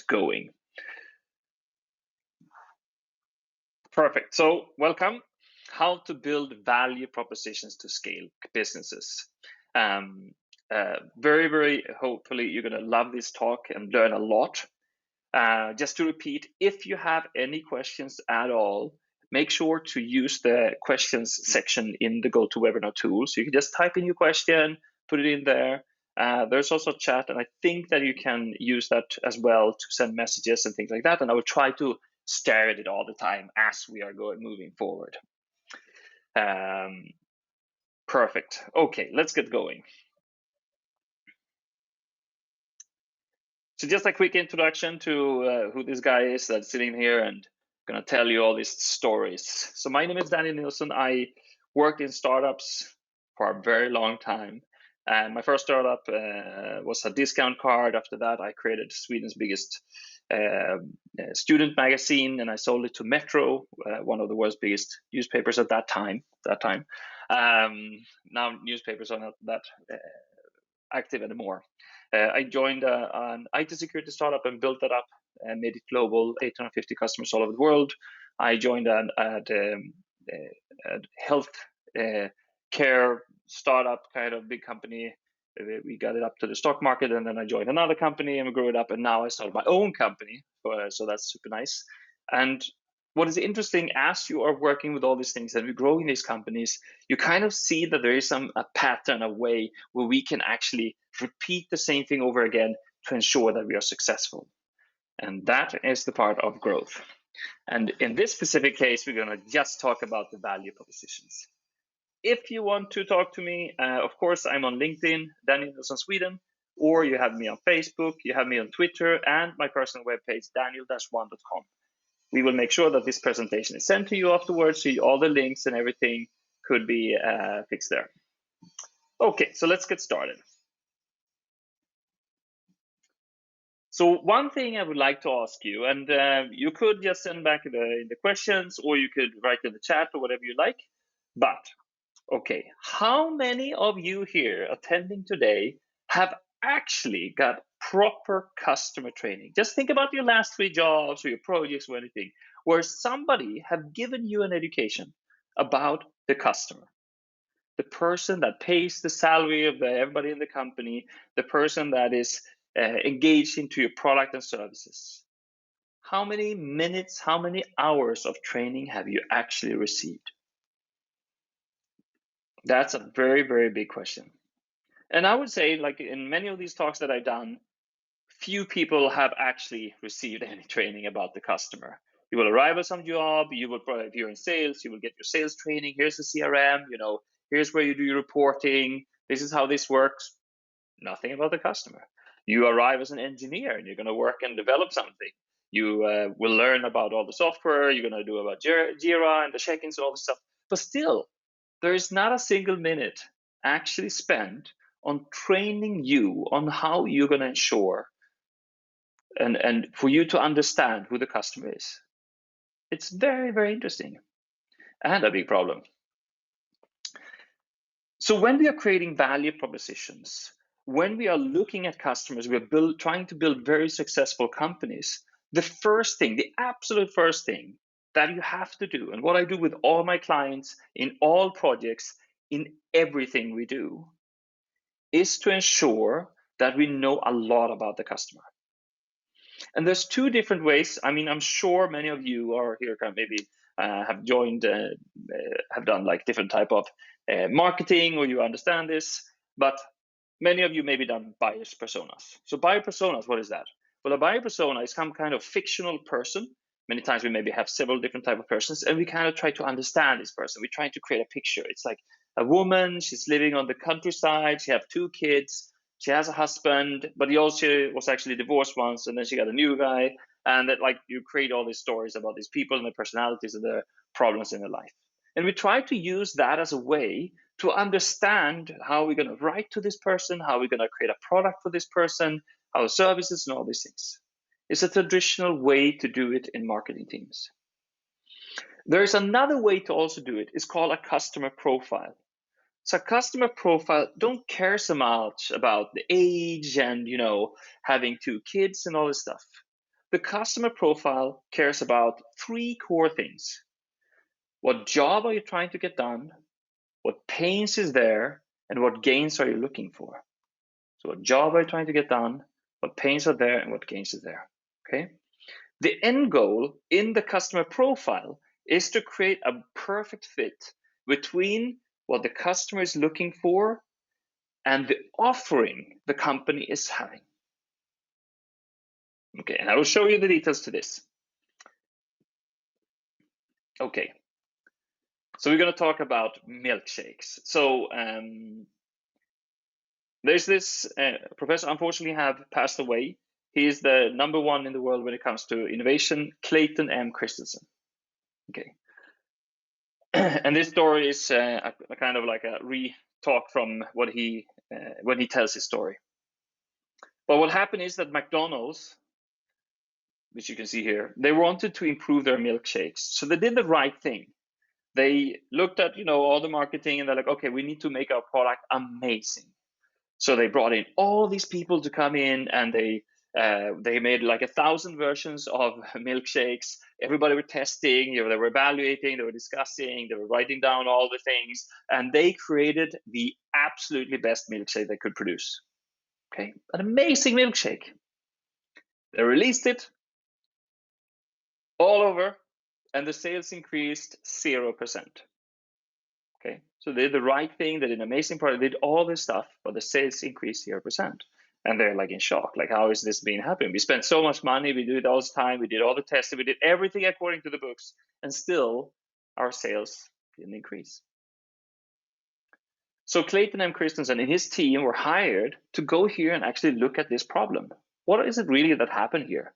going. Perfect. So welcome. How to build value propositions to scale businesses. Very hopefully you're going to love this talk and learn a lot. Just to repeat, if you have any questions at all, make sure to use the questions section in the GoToWebinar tool. So you can just type in your question, put it in there. There's also chat, and I think that you can use that as well to send messages and things like that. And I will try to stare at it all the time as we are moving forward. Perfect. Okay, let's get going. So just a quick introduction to who this guy is that's sitting here and gonna tell you all these stories. So my name is Daniel Nilsson. I worked in startups for a very long time. And my first startup was a discount card. After that, I created Sweden's biggest student magazine, and I sold it to Metro, one of the world's biggest newspapers at that time. Now newspapers are not that active anymore. I joined an IT security startup and built that up and made it global, 850 customers all over the world. I joined a health care startup, kind of big company. We got it up to the stock market, and then I joined another company and we grew it up, and now I started my own company. So that's super nice. And what is interesting, as you are working with all these things and we're growing these companies, you kind of see that there is a pattern, a way where we can actually repeat the same thing over again to ensure that we are successful. And that is the part of growth. And in this specific case, we're going to just talk about the value propositions. If you want to talk to me, of course, I'm on LinkedIn, Daniel Nilsson Sweden, or you have me on Facebook, you have me on Twitter, and my personal webpage, daniel-1.com. We will make sure that this presentation is sent to you afterwards, so all the links and everything could be fixed there. Okay, so let's get started. So one thing I would like to ask you, and you could just send back the questions, or you could write in the chat or whatever you like. But, okay, how many of you here attending today have actually got proper customer training? Just think about your last 3 jobs or your projects or anything, where somebody have given you an education about the customer, the person that pays the salary of everybody in the company, the person that is engaged into your product and services. How many minutes, how many hours of training have you actually received? That's a very big question. And I would say, like in many of these talks that I've done, few people have actually received any training about the customer. You will arrive at some job, you will probably, if you're in sales, you will get your sales training. Here's the CRM, here's where you do your reporting. This is how this works. Nothing about the customer. You arrive as an engineer and you're going to work and develop something. You will learn about all the software. You're going to do about Jira and the check-ins and all this stuff. But still, there is not a single minute actually spent on training you on how you're going to ensure and for you to understand who the customer is. It's very interesting and a big problem. So when we are creating value propositions, when we are looking at customers, we're trying to build very successful companies. The first thing, the absolute first thing that you have to do, and what I do with all my clients in all projects, in everything we do, is to ensure that we know a lot about the customer. And there's 2 different ways. I mean, I'm sure many of you are here maybe have joined, have done like different type of marketing, or you understand this, but many of you maybe done buyers personas. So buyer personas, what is that? Well, a buyer persona is some kind of fictional person. Many times we maybe have several different type of persons, and we kind of try to understand this person. We're trying to create a picture. It's like a woman, she's living on the countryside, she have 2 kids, she has a husband, but he also was actually divorced once, and then she got a new guy, and that, like, you create all these stories about these people and their personalities and their problems in their life. And we try to use that as a way to understand how we're going to write to this person, how we're going to create a product for this person, our services, and all these things. It's a traditional way to do it in marketing teams. There's another way to also do it. It's called a customer profile. So a customer profile don't care so much about the age and, having 2 kids and all this stuff. the customer profile cares about 3 core things. What job are you trying to get done? What pains is there? And what gains are you looking for? So what job are you trying to get done? What pains are there and what gains is there? Okay. The end goal in the customer profile is to create a perfect fit between what the customer is looking for and the offering the company is having. Okay, and I will show you the details to this. Okay, so we're going to talk about milkshakes. So there's this professor, unfortunately, have passed away. He is the #1 in the world when it comes to innovation, Clayton M. Christensen. Okay, and this story is a kind of like a re-talk from what he when he tells his story. But what happened is that McDonald's, which you can see here, they wanted to improve their milkshakes, so they did the right thing. They looked at all the marketing and they're like, okay, we need to make our product amazing. So they brought in all these people to come in, and they made like 1,000 versions of milkshakes. Everybody were testing, they were evaluating, they were discussing, they were writing down all the things, and they created the absolutely best milkshake they could produce. Okay, an amazing milkshake. They released it all over, and the sales increased 0%. Okay, so they did the right thing, they did an amazing product, they did all this stuff, but the sales increased 0%. And they're like in shock, like, how is this being happening? We spent so much money, we do it all the time, we did all the testing, we did everything according to the books, and still our sales didn't increase. So Clayton M. Christensen and his team were hired to go here and actually look at this problem. What is it really that happened here?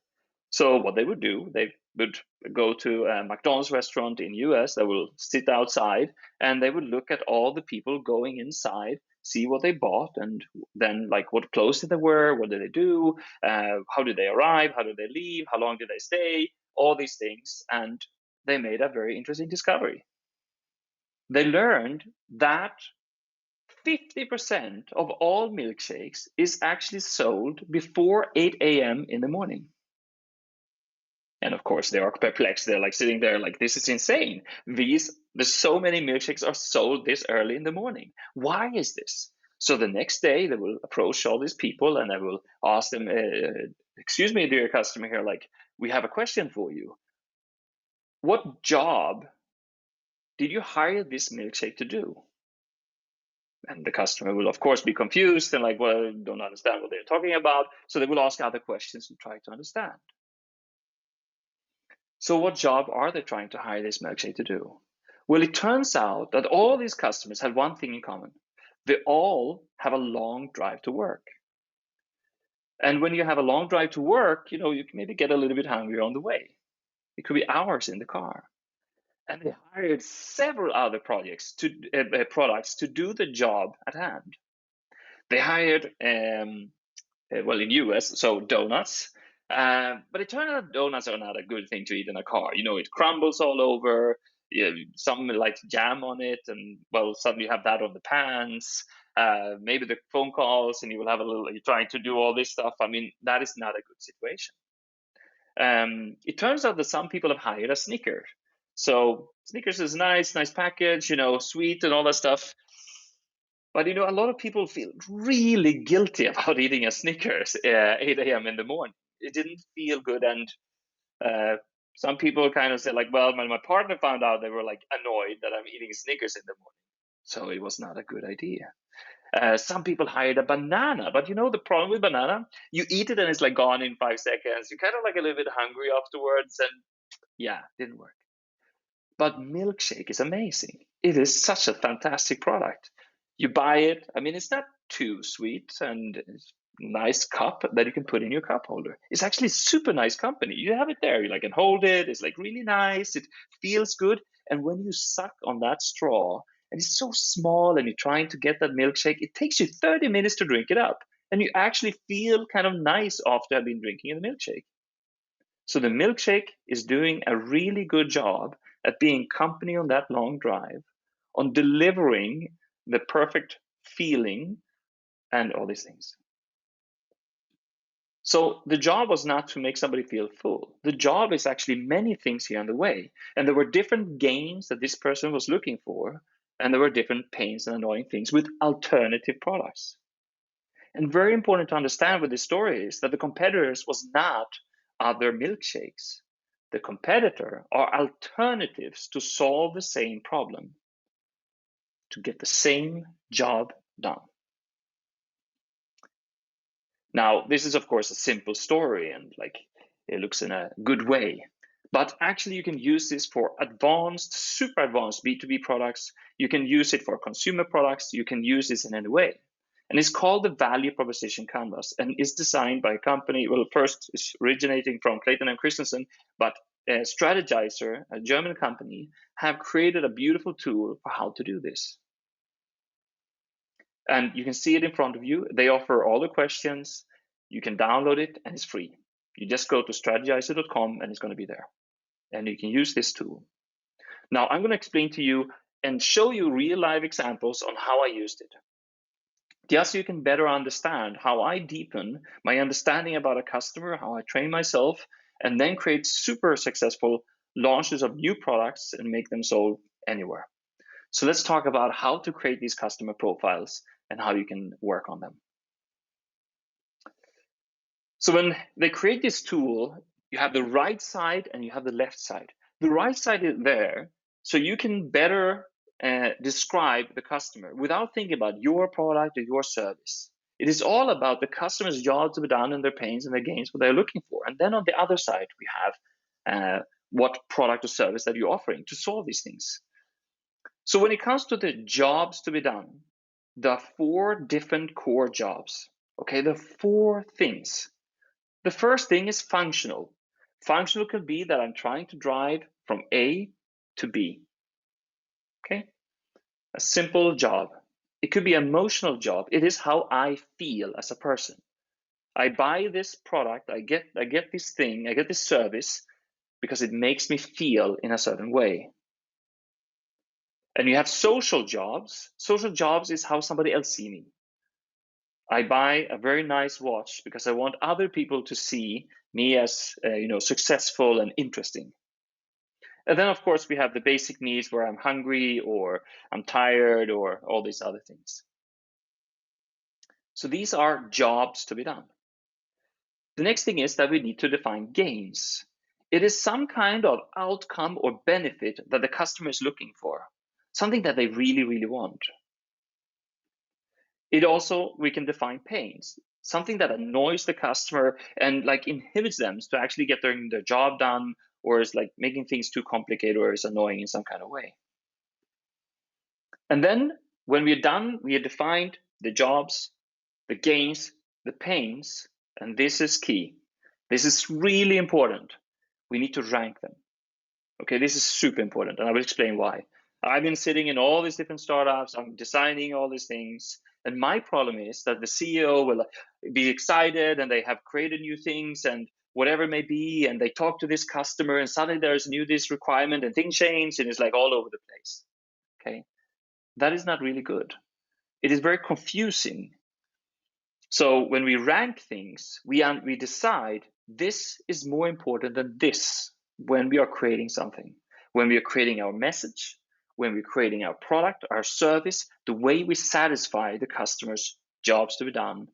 So what they would do, they would go to a McDonald's restaurant in US, they will sit outside, and they would look at all the people going inside, see what they bought, and then like what clothes did they wear, what did they do, how did they arrive, how did they leave, how long did they stay, all these things. And they made a very interesting discovery. They learned that 50% of all milkshakes is actually sold before 8 a.m. in the morning. And of course, they are perplexed. They're like sitting there like, this is insane. There's so many milkshakes are sold this early in the morning. Why is this? So the next day, they will approach all these people and they will ask them, excuse me, dear customer here, like, we have a question for you. What job did you hire this milkshake to do? And the customer will, of course, be confused and like, well, don't understand what they're talking about. So they will ask other questions to try to understand. So what job are they trying to hire this milkshake to do? Well, it turns out that all these customers had one thing in common. They all have a long drive to work. And when you have a long drive to work, you can maybe get a little bit hungry on the way. It could be hours in the car. And they hired several other products to do the job at hand. They hired, well, in US, so donuts. But it turned out donuts are not a good thing to eat in a car. It crumbles all over. Some like jam on it, and well, suddenly you have that on the pans. Maybe the phone calls, and you will have you're trying to do all this stuff. I mean, that is not a good situation. It turns out that some people have hired a Snickers. So Snickers is nice package, sweet and all that stuff. But a lot of people feel really guilty about eating a Snickers 8 a.m. in the morning. It didn't feel good, and some people kind of said like, well, when my partner found out, they were like annoyed that I'm eating Snickers in the morning. So it was not a good idea. Some people hired a banana, but the problem with banana, you eat it and it's like gone in 5 seconds. You're kind of like a little bit hungry afterwards, and yeah, didn't work. But milkshake is amazing. It is such a fantastic product. You buy it, I mean, it's not too sweet, and it's a nice cup that you can put in your cup holder. It's actually super nice company. You have it there, you can hold it. It's like really nice. It feels good. And when you suck on that straw, and it's so small, and you're trying to get that milkshake, it takes you 30 minutes to drink it up. And you actually feel kind of nice after having been drinking the milkshake. So the milkshake is doing a really good job at being company on that long drive, on delivering the perfect feeling and all these things. So the job was not to make somebody feel full. The job is actually many things here on the way. And there were different gains that this person was looking for. And there were different pains and annoying things with alternative products. And very important to understand with this story is that the competitors was not other milkshakes. The competitor are alternatives to solve the same problem, to get the same job done. Now, this is of course a simple story and like it looks in a good way, but actually you can use this for advanced, super advanced B2B products. You can use it for consumer products. You can use this in any way. And it's called the Value Proposition Canvas and is designed by a company. Well, first it's originating from Clayton and Christensen, but Strategyzer, a German company, have created a beautiful tool for how to do this. And you can see it in front of you. They offer all the questions. You can download it and it's free. You just go to strategyzer.com and it's going to be there. And you can use this tool. Now I'm going to explain to you and show you real life examples on how I used it. Just so you can better understand how I deepen my understanding about a customer, how I train myself, and then create super successful launches of new products and make them sold anywhere. So let's talk about how to create these customer profiles and how you can work on them. So when they create this tool, you have the right side and you have the left side. The right side is there so you can better describe the customer without thinking about your product or your service. It is all about the customer's job to be done and their pains and their gains, what they're looking for. And then on the other side, we have what product or service that you're offering to solve these things. So when it comes to the jobs to be done, there are 4 different core jobs. Okay, there are 4 things. The first thing is functional. Functional could be that I'm trying to drive from A to B. Okay, a simple job. It could be an emotional job. It is how I feel as a person. I buy this product, I get this thing, I get this service because it makes me feel in a certain way. And you have social jobs. Social jobs is how somebody else sees me. I buy a very nice watch because I want other people to see me as successful and interesting. And then of course we have the basic needs where I'm hungry or I'm tired or all these other things. So these are jobs to be done. The next thing is that we need to define gains. It is some kind of outcome or benefit that the customer is looking for, something that they really, really want. It also, we can define pains, something that annoys the customer and like inhibits them to actually get their job done, or is like making things too complicated or is annoying in some kind of way. And then when we're done, we have defined the jobs, the gains, the pains, and this is key. This is really important. We need to rank them. Okay, this is super important, and I will explain why. I've been sitting in all these different startups, I'm designing all these things, and my problem is that the CEO will be excited and they have created new things and whatever it may be, and they talk to this customer and suddenly there's this requirement and things change and it's like all over the place. Okay, that is not really good. It is very confusing. So when we rank things, we decide this is more important than this when we are creating something, when we are creating our message, when we're creating our product, our service, the way we satisfy the customer's jobs to be done,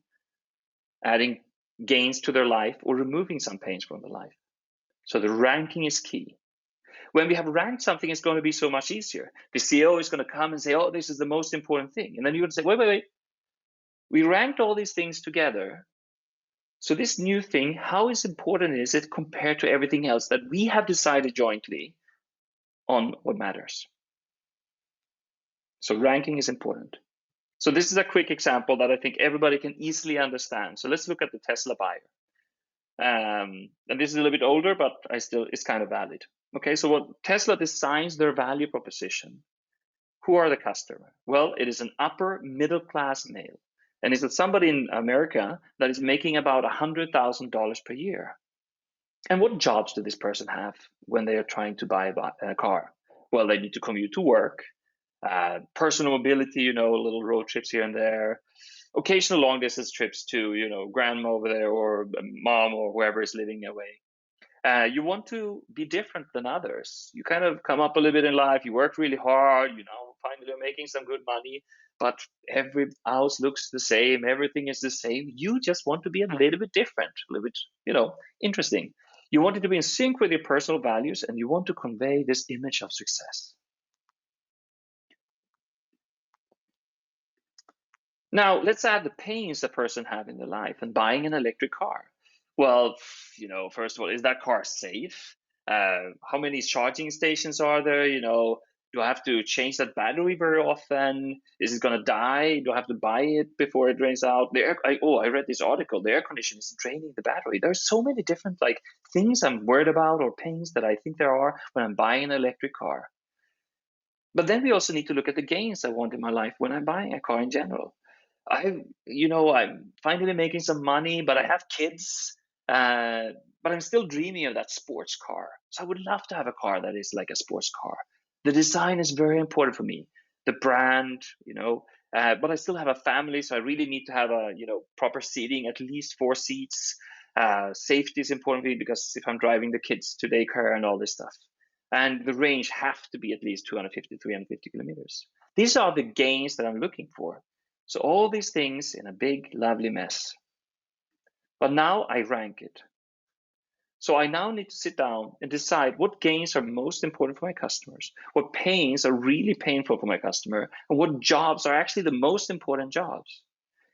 adding gains to their life or removing some pains from their life. So the ranking is key. When we have ranked something, it's going to be so much easier. The CEO is going to come and say, oh, this is the most important thing. And then you're going to say, wait. We ranked all these things together. So this new thing, how important is it compared to everything else that we have decided jointly on what matters? So ranking is important. So this is a quick example that I think everybody can easily understand. So let's look at the Tesla buyer. And this is a little bit older, but it's kind of valid. Okay, so what Tesla designs their value proposition. Who are the customer? Well, it is an upper middle class male. And it's somebody in America that is making about $100,000 per year. And what jobs do this person have when they are trying to buy a car? Well, they need to commute to work, personal mobility, little road trips here and there, occasional long distance trips to, grandma over there or mom or whoever is living away. You want to be different than others. You kind of come up a little bit in life. You work really hard. Finally you're making some good money, but every house looks the same. Everything is the same. You just want to be a little bit different, a little bit, interesting. You want it to be in sync with your personal values, and you want to convey this image of success. Now, let's add the pains a person have in their life and buying an electric car. Well, first of all, is that car safe? How many charging stations are there? Do I have to change that battery very often? Is it going to die? Do I have to buy it before it drains out? I read this article. The air conditioner is draining the battery. There's so many different things I'm worried about, or pains that I think there are when I'm buying an electric car. But then we also need to look at the gains I want in my life when I'm buying a car in general. I'm finally making some money, but I have kids, but I'm still dreaming of that sports car. So I would love to have a car that is like a sports car. The design is very important for me, the brand, but I still have a family, so I really need to have proper seating, at least 4 seats. Safety is important for me because if I'm driving the kids to daycare and all this stuff. And the range have to be at least 250, 350 kilometers. These are the gains that I'm looking for. So all these things in a big, lovely mess. But now I rank it. So I now need to sit down and decide what gains are most important for my customers, what pains are really painful for my customer, and what jobs are actually the most important jobs.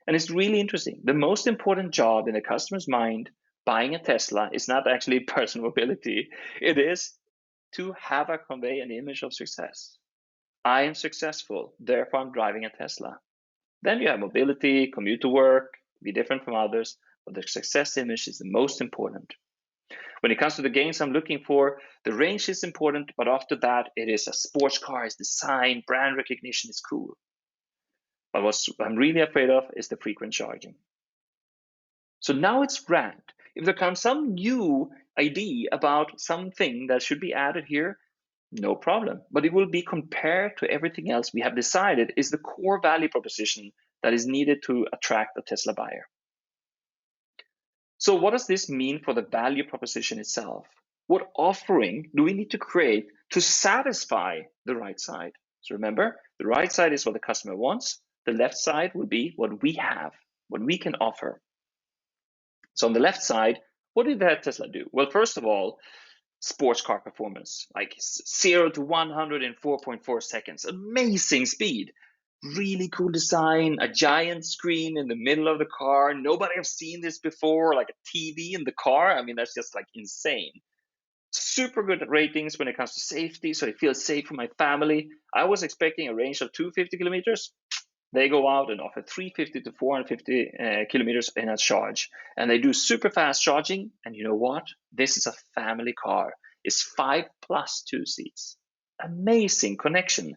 And it's really interesting. The most important job in the customer's mind, buying a Tesla, is not actually personal mobility. It is to convey an image of success. I am successful, therefore I'm driving a Tesla. Then you have mobility, commute to work, be different from others, but the success image is the most important. When it comes to the gains I'm looking for, the range is important, but after that, it is a sports car, it's design, brand recognition is cool. But what I'm really afraid of is the frequent charging. So now it's ranked. If there comes some new idea about something that should be added here, no problem. But it will be compared to everything else we have decided is the core value proposition that is needed to attract a Tesla buyer. So what does this mean for the value proposition itself? What offering do we need to create to satisfy the right side? So remember, the right side is what the customer wants. The left side will be what we have, what we can offer. So on the left side, what did that Tesla do? Well, first of all, sports car performance, like 0 to 100 in 4.4 seconds. Amazing speed. Really cool design, a giant screen in the middle of the car. Nobody has seen this before, like a TV in the car. I mean, that's just insane. Super good ratings when it comes to safety, so it feels safe for my family. I was expecting a range of 250 kilometers. They go out and offer 350 to 450 kilometers in a charge. And they do super fast charging. And you know what? This is a family car. It's 5 plus 2 seats. Amazing connection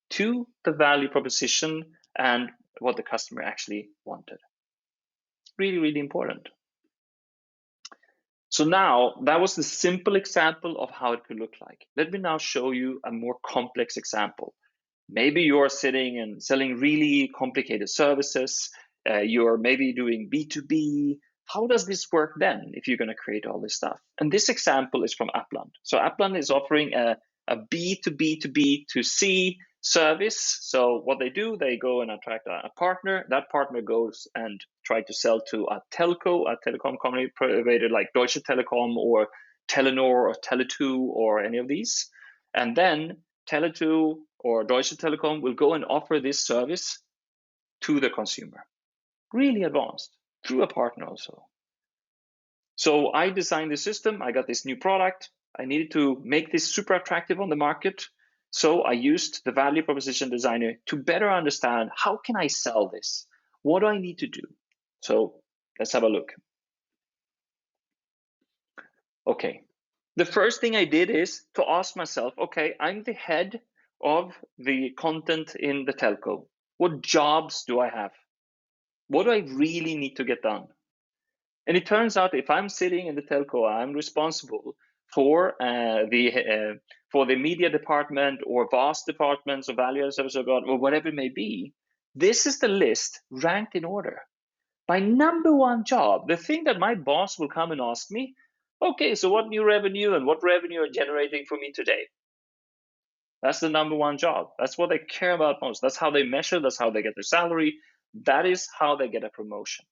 to the value proposition and what the customer actually wanted. Really, really important. So now that was the simple example of how it could look like. Let me now show you a more complex example. Maybe you're sitting and selling really complicated services. You're maybe doing B2B. How does this work then if you're going to create all this stuff? And this example is from Upland. So Upland is offering a B2B2B2C service. So what they do, they go and attract a partner. That partner goes and try to sell to a telco, a telecom company provider like Deutsche Telekom or Telenor or Tele2 or any of these. And then Tele2 or Deutsche Telekom will go and offer this service to the consumer. Really advanced, through a partner also. So I designed the system, I got this new product, I needed to make this super attractive on the market. So I used the value proposition designer to better understand how can I sell this? What do I need to do? So let's have a look. Okay, the first thing I did is to ask myself, okay, I'm the head of the content in the telco. What jobs do I have? What do I really need to get done? And it turns out if I'm sitting in the telco, I'm responsible for the media department or vast departments or value service or whatever it may be. This is the list ranked in order. My number one job, the thing that my boss will come and ask me, okay, so what new revenue and what revenue are generating for me today? That's the number one job. That's what they care about most. That's how they measure. That's how they get their salary. That is how they get a promotion.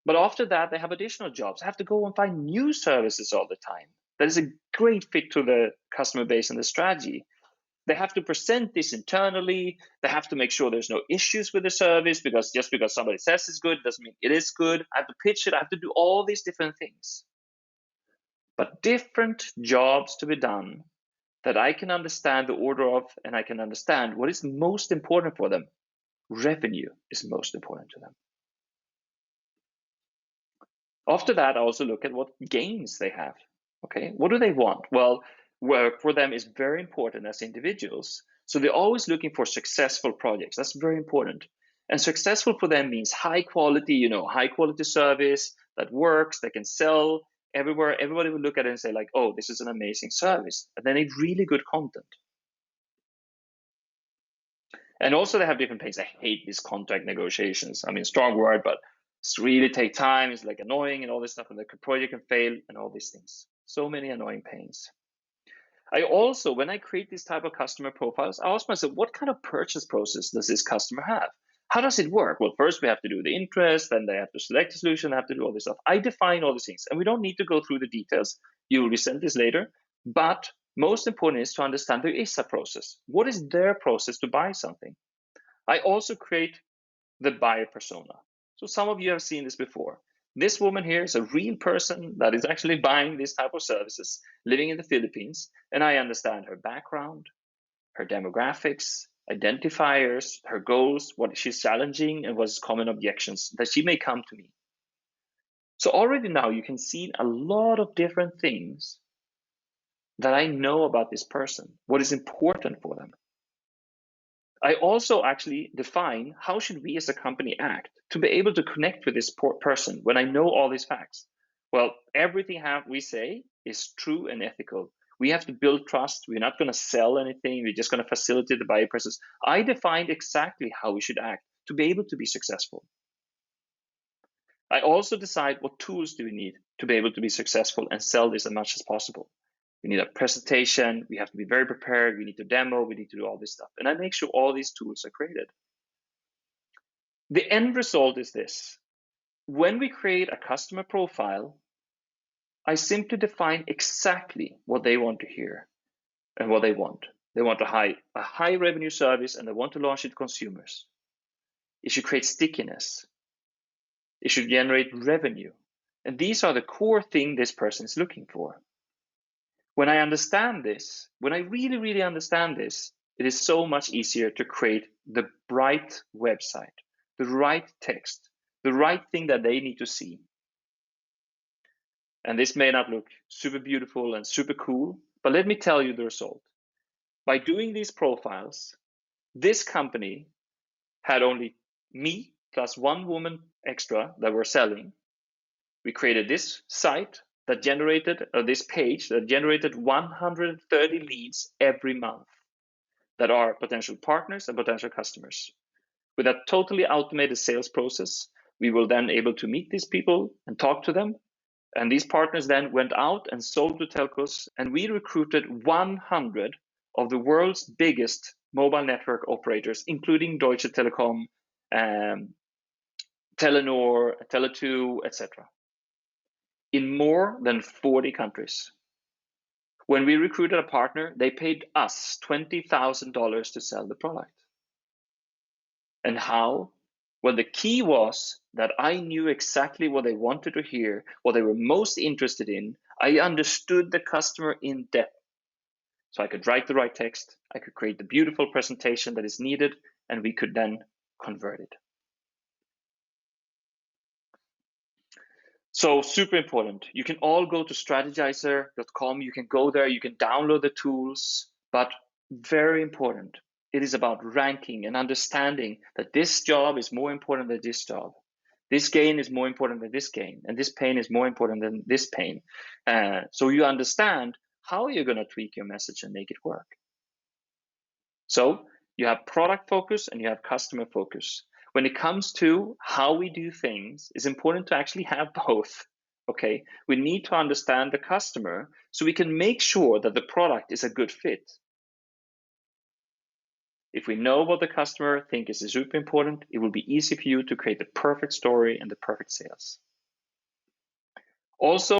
But after that, they have additional jobs. They have to go and find new services all the time. That is a great fit to the customer base and the strategy. They have to present this internally. They have to make sure there's no issues with the service, because just because somebody says it's good doesn't mean it is good. I have to pitch it. I have to do all these different things. But different jobs to be done that I can understand the order of, and I can understand what is most important for them. Revenue is most important to them. After that, I also look at what gains they have. Okay, what do they want? Well, work for them is very important as individuals. So they're always looking for successful projects. That's very important. And successful for them means high quality, high quality service that works, they can sell everywhere. Everybody will look at it and say like, oh, this is an amazing service. And they need really good content. And also they have different pains. I hate these contract negotiations. I mean, strong word, but it's really take time. It's like annoying and all this stuff, and the project can fail and all these things. So many annoying pains. I also, when I create these type of customer profiles, I ask myself, what kind of purchase process does this customer have? How does it work? Well, first we have to do the interest, then they have to select a solution, they have to do all this stuff. I define all these things, and we don't need to go through the details. You will be sent this later, but most important is to understand there is a process. What is their process to buy something? I also create the buyer persona. So some of you have seen this before. This woman here is a real person that is actually buying this type of services, living in the Philippines, and I understand her background, her demographics, identifiers, her goals, what she's challenging, and what is common objections that she may come to me. So already now you can see a lot of different things that I know about this person, what is important for them. I also actually define how should we as a company act to be able to connect with this person when I know all these facts. Well, everything we say is true and ethical. We have to build trust. We're not going to sell anything. We're just going to facilitate the buyer process. I defined exactly how we should act to be able to be successful. I also decide what tools do we need to be able to be successful and sell this as much as possible. We need a presentation. We have to be very prepared. We need to demo. We need to do all this stuff. And I make sure all these tools are created. The end result is this. When we create a customer profile, I simply define exactly what they want to hear and what they want. They want a high revenue service, and they want to launch it to consumers. It should create stickiness. It should generate revenue. And these are the core things this person is looking for. When I understand this, when I really, really understand this, it is so much easier to create the right website, the right text, the right thing that they need to see. And this may not look super beautiful and super cool, but let me tell you the result. By doing these profiles, this company had only me plus one woman extra that were selling. We created this site that generated, this page that generated 130 leads every month that are potential partners and potential customers. With a totally automated sales process, we were then able to meet these people and talk to them. And these partners then went out and sold to telcos, and we recruited 100 of the world's biggest mobile network operators, including Deutsche Telekom, Telenor, Tele2, etc. in more than 40 countries. When we recruited a partner, they paid us $20,000 to sell the product. And how? Well, the key was that I knew exactly what they wanted to hear, what they were most interested in. I understood the customer in depth. So I could write the right text, I could create the beautiful presentation that is needed, and we could then convert it. So super important. You can all go to strategyzer.com. You can go there, you can download the tools, but very important. It is about ranking and understanding that this job is more important than this job. This gain is more important than this gain, and this pain is more important than this pain. So you understand how you're going to tweak your message and make it work. So You have product focus and you have customer focus. When it comes to how we do things, it's important to actually have both. Okay, we need to understand the customer so we can make sure that the product is a good fit. If we know what the customer thinks is super important, it will be easy for you to create the perfect story and the perfect sales. Also,